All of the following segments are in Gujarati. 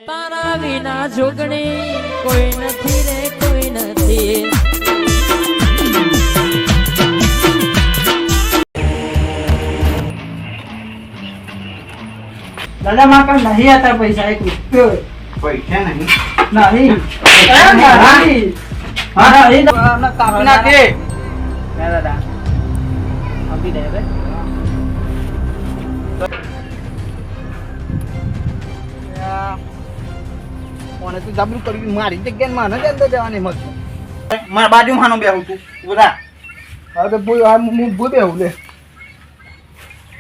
તારા વિના જોગણી કોઈ નથી રે કોઈ નથી. દાદા માં કઈ નહીં હતા પૈસા એક રૂપિયો પૈસા નહીં નહીં હા નહીં કાપી નાખે દાદા આપી દે હવે કોને તું જબરું કર્યું મારી જગ્યાએ મને જ અંદર જવાની મત મારા બાજુ માનો બેહું તું બધા હવે તો હું બેહું લે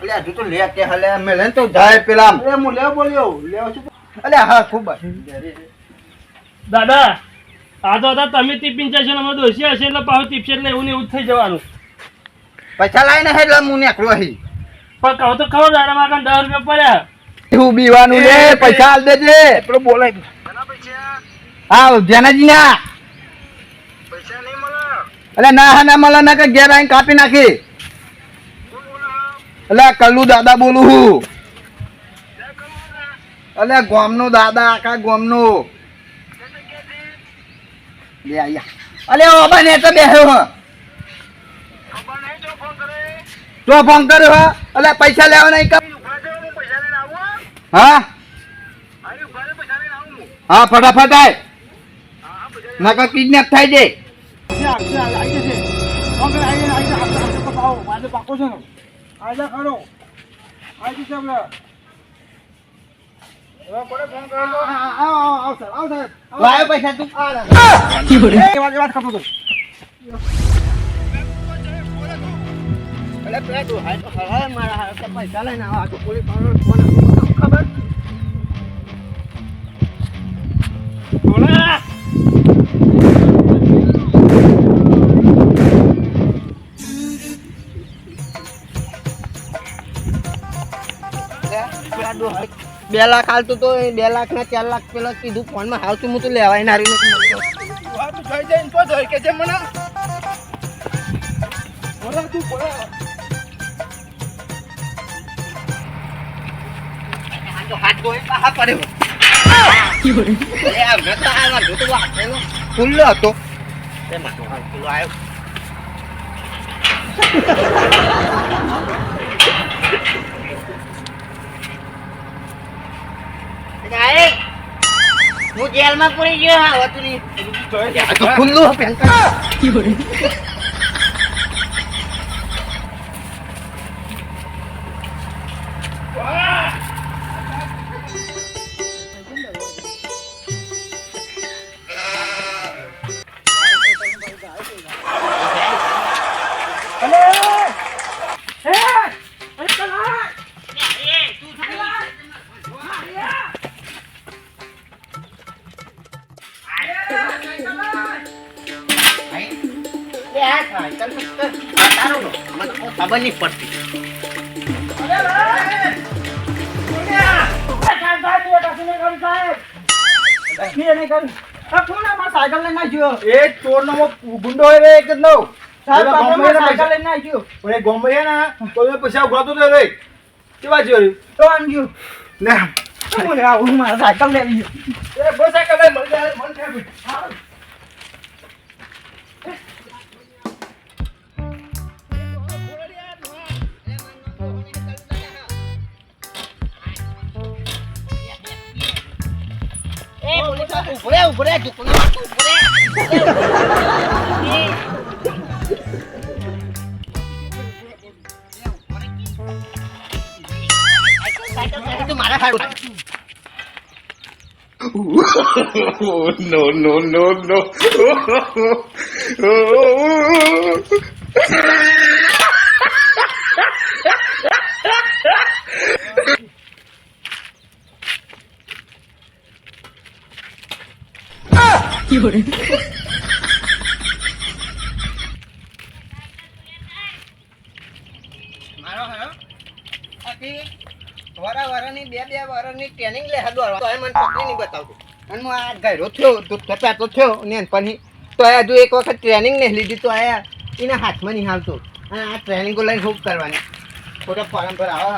અલ્યા હજુ તો લે કે હલે મેલે તો જાય પેલા એ હું લેવ બોલ્યો લેવ છું અલ્યા હા ખૂબ દાદા આ તો હતા તમે ટિફિન જશે ને અમે દોશી હશે એટલે પાછું ટિફિન એટલે એવું ને એવું જ થઈ જવાનું. પૈસા લાવીને એટલે હું નીકળું અહીં પણ કહું તો ખબર દાદા મારા 10 રૂપિયા પડ્યા. શું બીવાનું લે પૈસા આલ દેજે પેલો બોલાય હા જેનાજી ના પૈસા નહીં મળે અલે ના ના મળે ના કે ઘેર આવીને કાપી નાખી અલે કલ્લુ દાદા બોલું હું અલે ગોમનો દાદા આખા ગોમનો લે આયા અલે ઓબા ને તો બેહ્યો હ તો ફોન કર્યો હ અલે પૈસા લેવા નહીં કા હા હા ફટાફટ આય નકા કિડનેપ થાય છે પૈસા તું વાત કરતો હતો પૈસા લઈને આવા પોલીસ ખબર બોલા બે લાખ હાલતું તો 2 લાખ ના 4 લાખ પેલા કીધું ફોન માં હાલતું હું તો લેવાય નારી ખુલ્લો હતો હું જેલમાં પૂરી ગયો હા હતું નહીં ખુલ્લું ખબર નહીં પડતી એ ચોર નો ગુંડો રે એક જ નો સાયકલ લઈને આવ્યો ઓય ગોમે ના કોઈ પૈસા ઉઘાતો તો રે કેવા જોયું તો આંગ્યો ને મને આ હું મારા સાયકલ લઈ આવ્યો એ બસ સાયકલ લઈ મન થાય ઉભરે મારા હાડું no. વરાની બે વરાની ટ્રેનિંગ લે હદો તો મને પકડી નહીં બતાવતું અને હું આ ગયરો થયો તો પેટો થયો ને પછી તો હજુ એક વખત ટ્રેનિંગ નહીં લીધી તો આયા એના હાથમાં નહીં હાલતો અને આ ટ્રેનિંગો લઈને ખૂબ કરવાની ખોટો ફોરમ પર આવો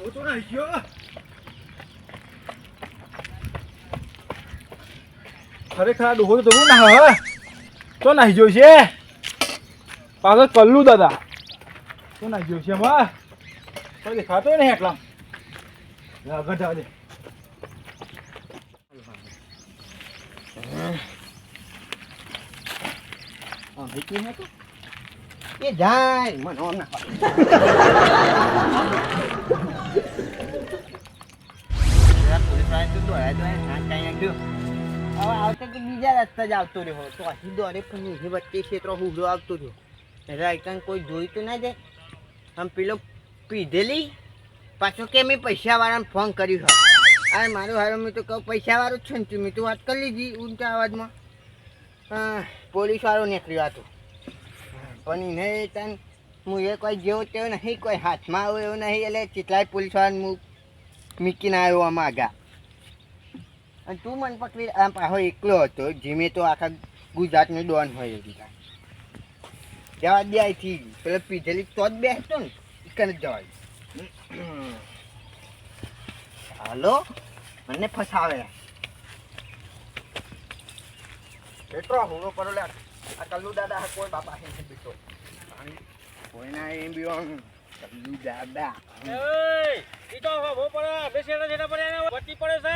હું તો નહીં ગયો. ખરેખર આ ડોહો તો જવું ના હવે તો નાહી ગયો છે પાછળ કલ્લુ દાદા તો નાહી ગયો છે એમાં કોઈ દેખાતો નહીં એટલા આગળ જવા દે. એ જાય મને ઓમ ના આવતો કે બીજા રસ્તા જ આવતો રહ્યો તો હજી દોડે પણ એ વચ્ચે ક્ષેત્રો હુડો આવતો રહ્યો એટલે આઈકન કોઈ જોઈ તો ના જાય આમ પેલો પીધેલી પાછો કે મેં પૈસાવાળાને ફોન કર્યું હા અરે મારું હારો મેં તો કહું પૈસાવાળું જ છે ને મેં તો વાત કરી લીધી ઊંચા અવાજમાં પોલીસવાળો નીકળ્યો હતો પણ એને તને હું એ કોઈ જેવો તેવો નહીં કોઈ હાથમાં આવ્યો એવું નહીં એટલે કેટલાય પોલીસવાળાને હું મીકીને આવ્યો આમાં આગા અને તું મને પકડી આમ પાછો એકલો હતો જીમે તો આખા ગુજરાતનો ડોન હોય એવી જવા દે અહીંથી પેલો પીધેલી તો જ બેસતો ને કને જવાય હાલો મને ફસાવે એટલો હુંડો કરો લે આ કલ્લુ દાદા કોઈ બાપા હે બીતો કોઈના એમ બી કલ્લુ દાદા ઈ તો હો પડે બેસેડા જેડા પડે એને વટી પડે છે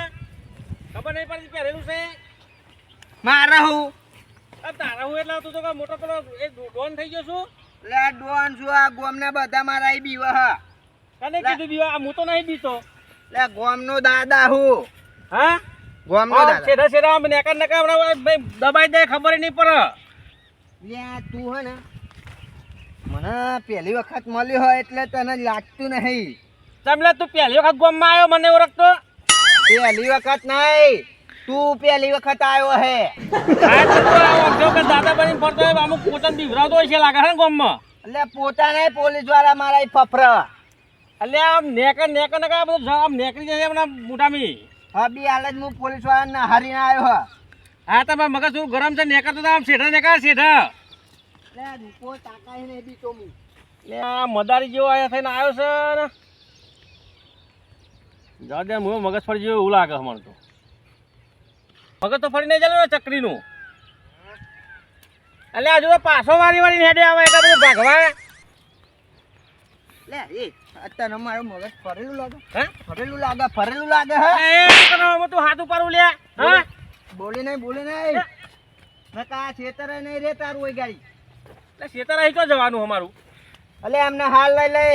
ખબર નહીં પડતી પહેરેલું છે મારા હું આ તારા હું એટલે તું તો મોટો પેલો એ ડોન થઈ ગયો છું લે ડોન છું આ ગોમના બધા મારા ઈ બીવા હા તને કીધું બીવા આ હું તો નહીં બીતો લે ગોમનો દાદા હું હા ગોમનો દાદા છેડા છેડા મને નકા નકા હમણાં દબાઈ દે ખબર નહીં પડે લે તું હે ને મને પહેલી વખત મળ્યો હોય એટલે તને લાગતું નહીં તમલે તું પહેલી વખત ગામમાં આવ્યો મને ઓળખતો પહેલી વખત નહીં તું પહેલી વખત આવ્યો હે આ તો આવો કે દાદા બની ફરતો હોય અમુક પોતાને બીવરાવતો હોય છે લાગે છે ને ગામમાં એટલે પોતાને પોલીસ વાળા મારા ઈ ફફરા એટલે આમ નેકર નકા બધું આમ નેકરી જાય હમણાં મોટામી હા બી હાલ જ હું પોલીસ વાળાને હારીને આવ્યો હા હા તમારે મગજ શું ગરમ છે નેકર તો આમ શેઠા નેકર શેઠા લે રૂપો તાકાય ને બી તો હું એટલે આ મદારી જેવો આયા થઈને આવ્યો છે ને જા દે હું મગજ ફરી જેવું એવું લાગે અમારે તો મગજ તો ફરી નહીં ચાલે ને ચકરીનું એટલે હજુ તો પાછો વાળી હેડે આવે એટલે બધું ભાગવા લે એ અત્યારે મારું મગજ ફરેલું લાગે હે ફરેલું લાગે હે એ કનો તું હાથ ઉપાડું લે હા બોલે નહીં નકા છેતરે નહીં રે તારું હોય ગાડી એટલે શેતર અહીં તો જવાનું અમારું અલે એમને હાલ લઈ લે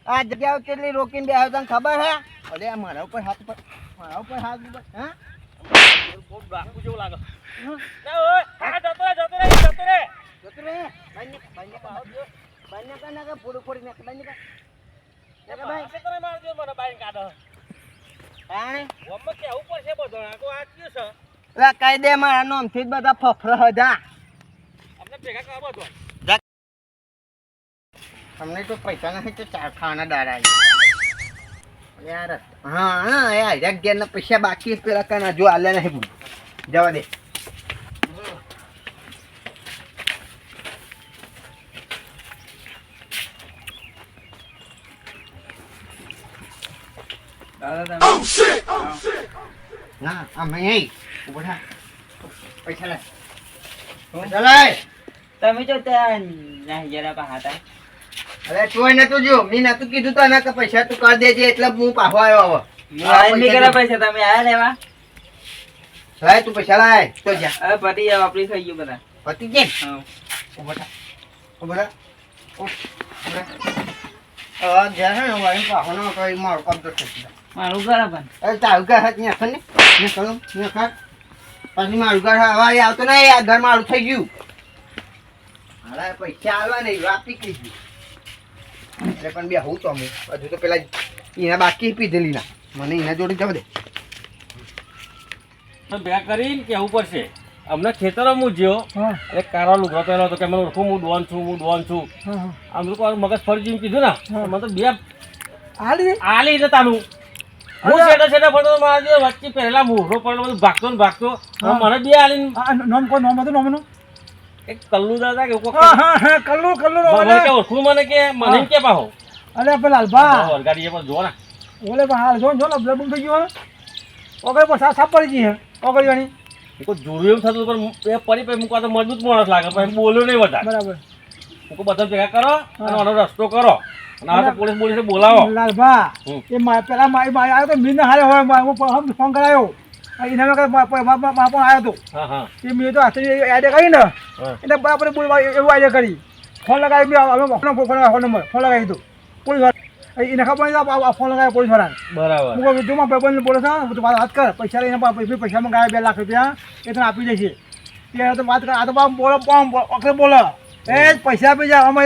આ જગ્યાઓ કેટલી રોકીને બેહ્યો તને ખબર હે અલે મારા ઉપર હાથ ઉપર હા બહુ બાપુ જેવું લાગે ઓય હા જતો રે જતો રે બંને કર નાખે પૂરું ફોડી નાખે બંને કર ભાઈ શેતરે માર દે મને બાઈન કાઢો આણે ગોમમાં કેવું પડશે બધો આ તો આ કયું છે લે કહી દે મારા નામથી જ બધા ફફરા હતા આપણે ભેગા કરવા બધો અમને તો પૈસા નથી તો ચાર ખાવાના દાડા યાર હા યાર જગ્યાના પૈસા બાકી પેલા કાના જો આલે નહીં ભૂલ જવા દે દાદા તમે ના અમે અહીં ઉભો થા પૈસા લે પૈસા લે તમે જો ત્યાં નાહી જરા પા હતા અરે તું નતું જો મેં નતું કીધું તને કે પૈસા તું કરી દેજે એટલે હું પાછો આવ્યો નહીં કર્યા પૈસા તમે આયા લેવા લાય તું પૈસા લાય તો જા હવે પતી જાવ આપણી થઈ ગયું બધા પતી જે હા ઉભો થા જા હે વાઈ પાછો ન તો મારો કામ તો થઈ ગયો મારું ઘર પણ અરે તારું ઘર હાથ ને ખને ને કલો ને ખા પછી મારું ઘર હવારે આવતો નહીં આ ઘર મારું થઈ ગયું હાલા પૈસા આલવા નહીં વાપી કીધું એટલે પણ બે હું તો અમે હજુ તો પેલા એના બાકી પીધેલી ના મને એના જોડે જવા દે ભેગા કરીને કેવું પડશે અમને ખેતરો હું જ્યો એટલે કારો લુગડો પહેલો હતો કે મને ઓળખું હું ડોન છું આમ લોકો મગજ ફરી જઈને કીધું ને મને તો બે આલી ને તાનું હું છેટા ફરતો મારા જે વચ્ચે પહેલા મોઢો પડેલો બધું ભાગતો મને બે આલી નામ હતું એક કલ્લુ દાદા કે કલ્લુ ઓળખું મને કે પાહો અલે પેલા લાલભા વરગાડીએ પણ જો ને ઓલે પણ હાલ જો જો બ્લડ બંધ થઈ ગયો ઓગળ પર સાપ પડી ગઈ હે ઓગળવાની કોઈ જોયું એમ થતું પણ એ પડી પછી મૂકવા તો મજબૂત માણસ લાગે પણ બોલ્યો નહીં વધારે બરાબર મૂકો બધા ભેગા કરો અને આનો રસ્તો કરો અને આ તો પોલીસ બોલાવો લાલભા હમ. એ પેલા મારી આવ્યો તો મીન હારે હોય હું ફોન કરાયો એના વગર પણ આવ્યો તો હા હા એ મેં તો હાથે આઈડિયા કરી ને હા. એટલે બરાબર બોલવા એવું આઈડિયા કરી ફોન લગાવી ફોન નંબર ફોન લગાવી દીધો પોલીસ વાળા એને ખબર નહીં ફોન લગાવ્યો પોલીસ વાળાને બરાબર હું કહું તું ભાઈબંધને બોલે છે વાત કર પૈસા લઈને પૈસા મંગાવ્યા 2 લાખ રૂપિયા એ તને આપી દેશે તે તો વાત કર આ તો બોલો બોલો એ જ પૈસા આપી જાય અમે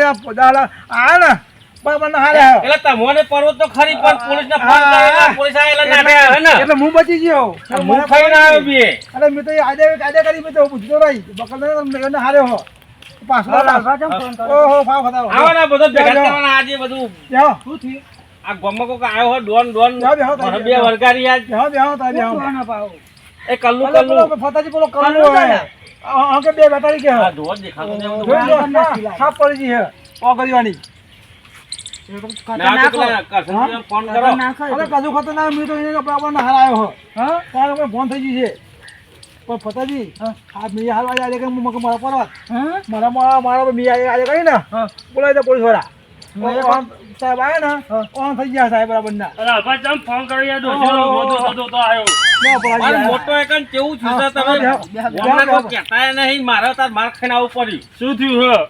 આ ને બરાબર હારે એટલે તમને પર્વત તો ખરી પણ પોલીસને ફોન કરેલા પોલીસ આયેલા નાટે હે ને એટલે હું બચી ગયો હું ખાઈને આવ્યો બી અરે મેં તો આઈડિયા કરી મેં તો પૂછતો રહી બકલ હારે હો પાછો ઓહો ભાવ બતાવો આવો ને બધો ભેગા કરવાના આજે બધું બેહો શું થયું આ ગમમાં કોક આવ્યો હોય ડોન બેહો, બેહો, મને બે વરગારી આજ બેહો બેહો તારે બેહો એ કલ્લુ બોલો, કલ્લુ બોલો, ફતાજી બોલો કલ્લુ હે કે બે બેટાડી કે આ હે ધોધ દેખાતો ને એમ તો જોઈ લો સાપ પડી ગઈ હે ઓગળવાની ના તો પેલા કરશનજીને ફોન કરો અરે કાજુ ખતર ના મેં તો એને બરાબર ના હારાયો હો હા તારે કોઈ ફોન થઈ ગઈ છે પણ ફતાજી આ મેં હાલ આજે કે મારા પરત મારા મેં આજે કરી ને બોલાવી દે પોલીસ વાળા સાહેબ આવ્યા ને ઓન થઈ ગયા સાહેબ બરાબર ના અરે અભા ચમ ફોન કરી યાર દોજો તો આવ્યો મારો મોટો એકન કેવું છું તો તમે ગોમના કોઈ કહેતા નહીં મારે તાર માર ખાઈને આવવું પડ્યું શું થયું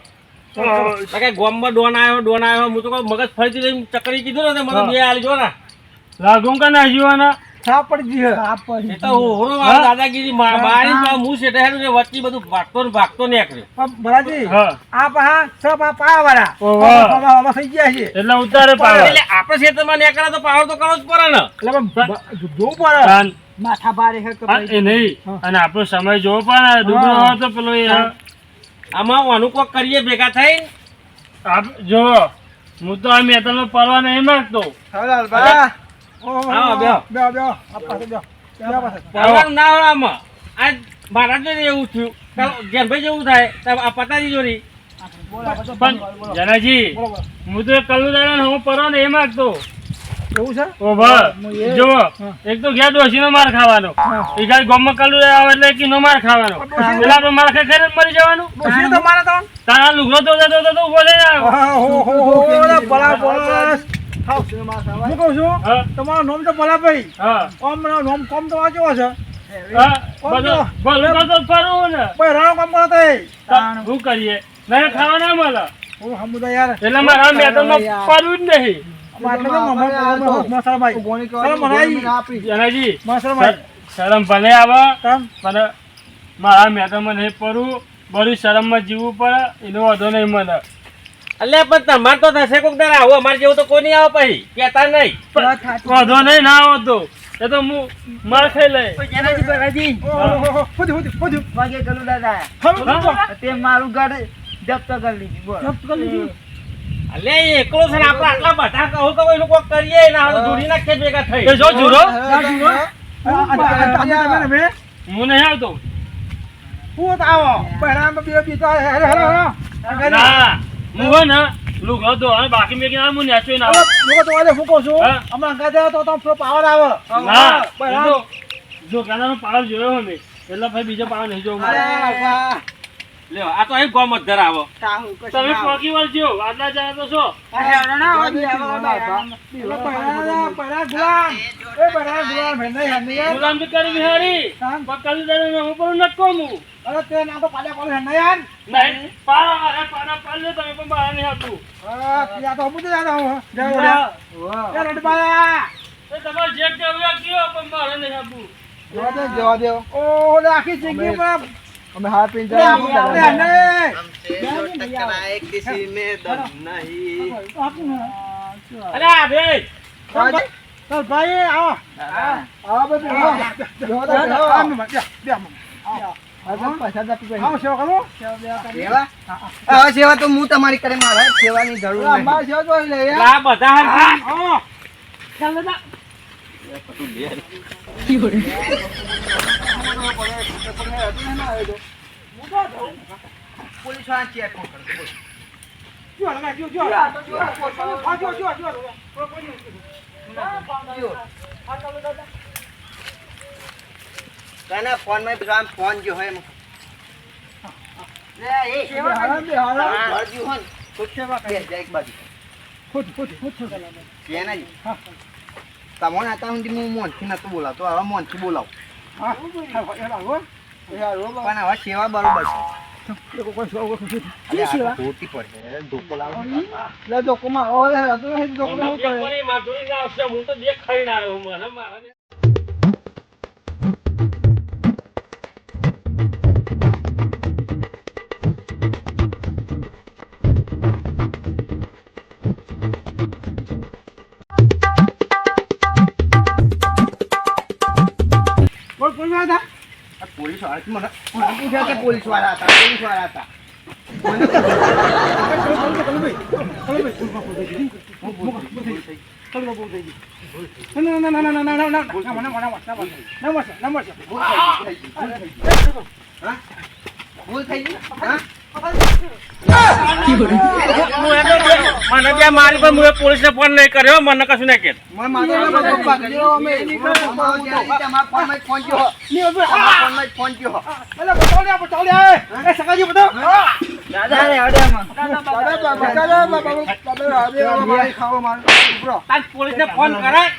તો કે ગોમમાં ડોન આવ્યો હું તો કોઈ મગજ ફરીથી લઈને ચકરી કીધું ને મને બે આલી જો ને લાગું કે ના જીવાના સાપ પડી ગઈ હે સાપ પડી એ તો હોરો મારા દાદાગીરી મારી તો હું છે હેડું ને વચ્ચે બધું ભાગતો નીકળ્યો બરાજી હા આ પા સબ આ પા વાળા ઓહો. હવે થઈ ગયા છે એટલે ઉતારે પાડે એટલે આપણે ક્ષેત્રમાં નીકળે તો પાવર તો કરવો જ પડે ને એટલે પણ જોવું પડે કાન માથા ભારે હે કે આ એ નહીં અને આપણો સમય જોવો પડે ડૂબળો હોય તો પેલો એ આમાં ઓનું કોક કરીએ ભેગા થઈને જો હું તો આ મેદાનમાં પડવા નહીં માંગતો હાલ બા હા, બેહો. બેહો બેહો આ પાસે બેહો બેહો પાસે પડવાનું ના હોય આમાં આજ મારા જોડે એવું થયું કાલ જેનભાઈ જેવું થાય તો આ પતાજી જોડી પણ જનાજી હું તો કલ્લુ દાડા હું પડવા નહીં માંગતો એવું છે ઓ ભા જો એક તો ઘેર ડોશીનો માર ખાવાનો એ ગાય ગોમમાં કલ્લુ આવે એટલે કીનો માર ખાવાનો પેલા આપણે માર ખાઈ ખાઈને જ મરી જવાનું ડોશી તો મારે તો તારા લુગડો તો જતો તો બોલે હો બલા બોસ હું કહું છું હા તમારું નામ તો ભલાભાઈ હા ઓમ નામ કોમ તો વાંચો છે હા બધું ભલું તો ફરવું ને ભાઈ રાણો કામ કરો તે શું કરીએ નહીં ખાવા ના મળે હું સમુદા યાર એટલે મારા મેદાનમાં પડવું જ નહીં જનાજી શરમ ભલે આવે પણ મારા મેદાનમાં નહીં પડવું બધી શરમમાં જીવવું પડે એનો વાંધો નહીં મને એટલે પણ તમારે તો થશે કોક દાડા આવું અમારે જેવું તો કોઈ નહીં આવે પછી કહેતા નહીં વાંધો નહીં ના આવતો એ તો હું માર ખાઈ લઈ મારું ઘર જપ્ત કરી લીધું બોલ એટલે એ એકલો છે ને આપણે આટલા બધા કહું કે એ લોકો કરીએ ને આપણે જોડી નાખીએ ભેગા થઈ એ જો જુરો તમે હું નહીં આવતો ના હું હે ને લુગડો તો અને બાકી મેં કીધું હું નેચો ના પાવર આવે ના એ તો જો ગાનાનો પાવર જોયો હોય મેં એટલે ભાઈ બીજો પાવર નહીં જોવો મારે લ્યો આ તો અહીં ગોમ જ ધર આવો તમે પોકી વળજો આટલા જાય તો છો ગુલામ તો કરી બિહારી પકડી દે હું પણ નટકો હું નહીં પાડો અરે પાડો પાડો તમે પણ બહાર નહીં આપતું એ તમારે જે કહેવું એ કયો પણ બહાર નહીં આપવું જવા દો ઓ આખી જિંદગી માં અમે હાથ પીન किसी में दम नहीं અરે આ ભાઈ ચાલ ભાઈ આવો આવો સેવા તો હું તમારી કરે મારે સેવાની જરૂર નહીં આ બધા હરખા. પોલીસ વાળા ચેક કરો તને ફોન માં આમ ફોન જો હોય એમ. લે એ સેવા કરી દે હાલો ઘર જો હોય ને, ખુદ સેવા બે જાય એક બાજુ ખુદ કેના જી તમને આતા સુધી હું મોનથી નતો બોલાવતો, હવે મોનથી બોલાવ. હા પણ હવે સેવા બરોબર છે. કી સેવા? ખોટી પડે ધોકો લાવો. લે ડોકોમાં ઓલે હતો હે ડોકોમાં હું કરે પણ એ માધુરી ના આવશે હું તો દેખ ખાઈને આવ્યો મને મારાને બોલ બોલ ના થા આ પોલીસ વાળા મને પૂછ્યા કે પોલીસ વાળા હતા, પોલીસ વાળા હતા. ભૂલ થઈ ગઈ. હા મને ત્યાં મારી પર મુએ પોલીસને ફોન નહીં કર્યો મને કશું નહીં કહેતો મને મારો પપ્પા કર્યો અમે તમારા ફોનમાં જ ફોન કર્યો. તમારા ફોનમાં જ ફોન કર્યો. અલે બતાવ લે એ સકાજી બતાવ દાદા રે હડે માં તાર પોલીસને ફોન કરાય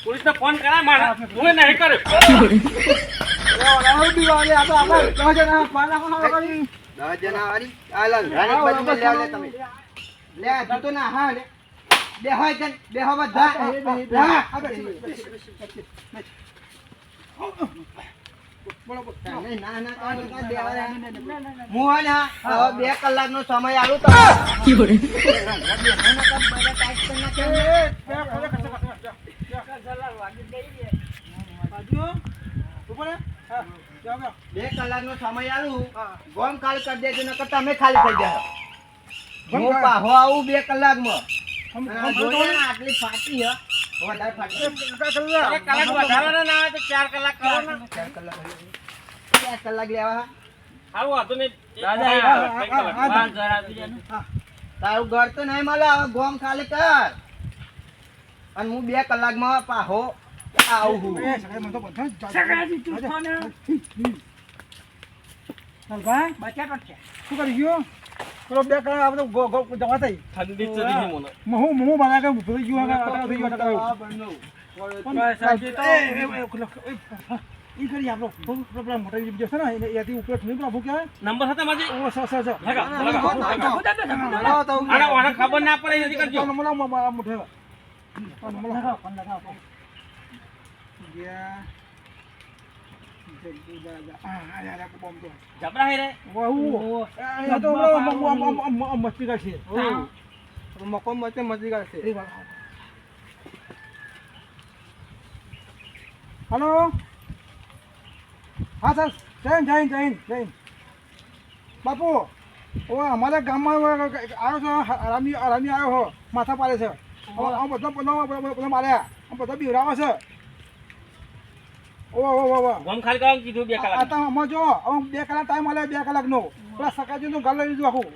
પોલીસને ફોન કરાય મારે હું નહીં કર્યો 10 જણા વાળી આ લંઘાની બાજુમાં લે લે તમે. લે તું તો ના હા લે. બે હોય કે બે હો બધા. નહીં, ના ના ના બે હોય. હું હોય ને હવે 2 કલાકનો સમય આલું તો બે કલાકનો સમય આલું ગોમ ખાલી કરી દેજો નકર તમે ખાલી થઈ જાઓ. હું પાહો આવું 2 કલાકમાં. અને જોઈએ ને આટલી ફાટી હે વધારે ફાટી. અરે કલાક વધારવાના ના આવે તો 4 કલાક કરો ને 4 કલાક 4 કલાક લેવા. આવું હતું ને દાદા કઈ કલાક પાંચ ઘર આપી દે ને. તારું ઘર તો નહીં મળે, હવે ગોમ ખાલી કર અને હું 2 કલાકમાં પાહો આવું. શું કરી ગયો પેલો બે કલાક આપણે જવા થઈ ઠંડી ચડી ગઈ મને હું બના કે ભૂલી ગયો ઈ કરી આપણો પ્રોબ્લેમ મોટા જે છે ને એથી ઉપર નહીં પેલા ભૂક્યા નંબર હતા માજી ઓ સ અરે ઓને ખબર ના પડે એથી કરજો મોટે જબરા હે રે મસ્તી કરશે મકો મસ્તી કરશે હલો હા સર જૈન બાપુ ઓ અમારા ગામમાં આવ્યો છો આરામી આવ્યો હો માથા પાડે છે બધા માર્યા બધા બીવરાવે છે ઓ ગોમ ખાલી કરવાનું કીધું 2 કલાક અમે જો હવે 2 કલાક ટાઈમ મળે 2 કલાકનો પેલા સકાજીનું ઘર લઈ લીધું આખું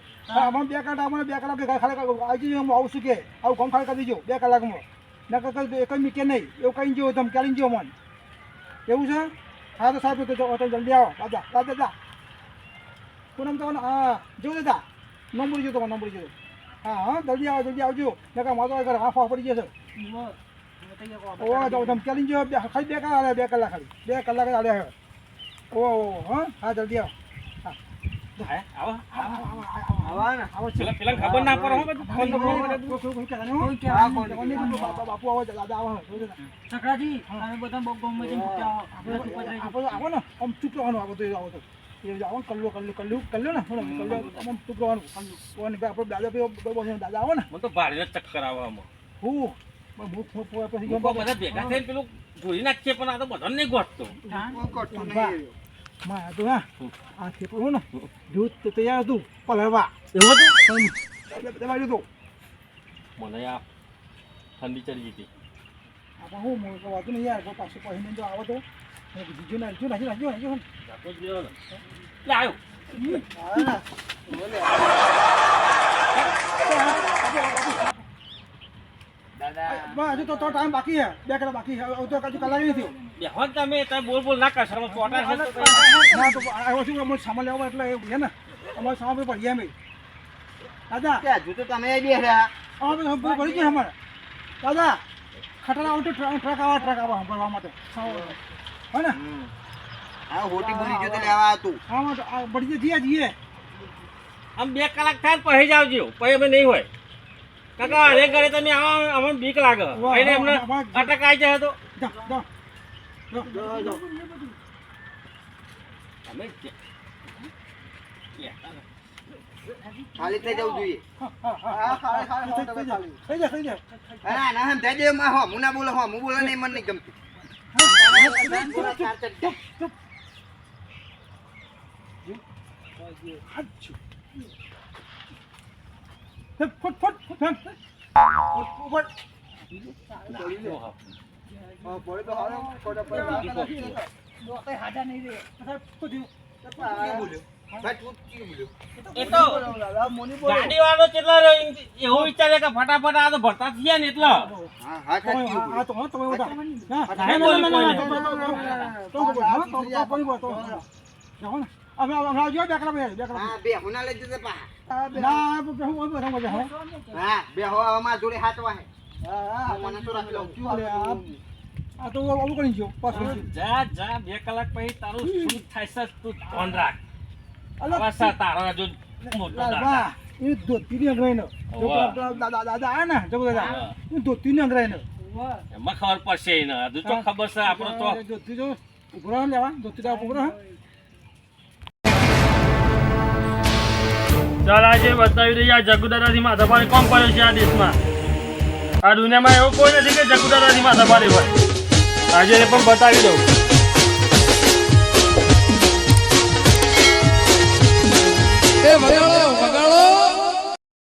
અમે 2 કલાક ટાઈમ 2 કલાક ઘર ખાલી આવી હું આવું છું કે આવું ગમ ખાલી કરી દીજો 2 કલાકમાં નકર એક મીકે નહીં એવું કઈ જેવું તમે ક્યારે જેવો મન એવું છે હા તો સાહેબ તો જલ્દી આવો દાદા પૂનમ તો હા જો દાદા નંબર જોતો હા જલ્દી આવજો નકર મારો ઘર હાફ પડી જશે ઓ તો તમે ચાલી જો ખાલી 2 કલાક ખાલી 2 કલાક આલ્યા ઓ હા જલ્દી આવો હે આવો આવો પેલા ખબર ના પડે હો બધું ફોન બાપુ આવો દાદા આવો સકરાજી અમે બધા બહુ ગમે છે આવો ને આમ ચૂપ રહેવાનું આવો તો એ આવો કલ્લો ને આમ ચૂપ રહેવાનું આપણે દાદા આવો ને મને તો ભારે ચક્કર આવે આમાં હું પછી બધા ભેગા થઈને પેલું જોઈ નાખીએ પણ આ તો બધા નહીં ગોઠતો માં તો આ થેપલું ને દૂધ તો તૈયાર હતું પલળવા એવું દબાઈ દીધું મને આ ઠંડી ચડી ગઈ આપણે હું વાંચું નહીં યાર પાછું પહેરીને જો આવો તો બીજું નાખજો લે આવ્યો તો ટાઈમ બાકી છે 2 કલાક બાકી છે હવે તો કલાક નહીં થયો બેહો ને તમે તમે બોલ ના કરશો ચોટા છે તો ના તો આવ્યો છું અમે સામાન લેવા એટલે એ છે ને અમારે સામાન પર પડીએ અમે દાદા કે હજુ તો તમે બે રહ્યા અમે સંપૂર્ણ કરી છે અમારે દાદા ખટારા આવતો ટ્રક આવા સંભાળવા માટે હે ને આ હોટી બોલી જો તો લેવા હતું આમાં તો આ બળી જઈએ આમ 2 કલાક થાય ને પછી જ આવજો પછી અમે નહીં હોય કાકા અરે ઘરે તમે આવો અમને બીક લાગે એને એમને અટક આવી જાય તો જા તમે ખાલી થઈ જવું જોઈએ થઈ જાય ના ના હમ થઈ જાય માં હો મુના બોલો હો મુ બોલે નહીં મને નહીં ગમતું એ તો ગાડી વાળો કેટલા એવું વિચારે કે ફટાફટ આ તો ભરતા થયા ને એટલે હા હા આ તો તમે ઉડા કાંઈ બોલ્યું કોઈને. અમે આવજો 2 કલાક હા બે હોના લઈ જશે પા ના હું બધા હા બે હો અમાર જોડે હાથવા હે મને તો રાખી લઉં આ તો આવું કરી જો પાછું જા 2 કલાક પછી તારું શું થાય છે તું ધ્યાન રાખ અવસા તારા જો મોટો દાદા એ ધોતીની અંગરાઈનો દાદા આયા ને જગો દાદા એ ધોતીની અંગરાઈનો એમાં ખબર પડશે એને હજુ તો ખબર છે આપણો તો ધોતી જો ઉભરો લેવા ધોતી દા ઉભરો ચાલ આજે બતાવી દઈએ આ જગુદાદાથી માથાભારે કોમ પડ્યો છે આ દેશમાં આ દુનિયામાં એવું કોઈ નથી કે જગુદાદાથી માથાભારે હોય આજે એ પણ બતાવી દઉં એ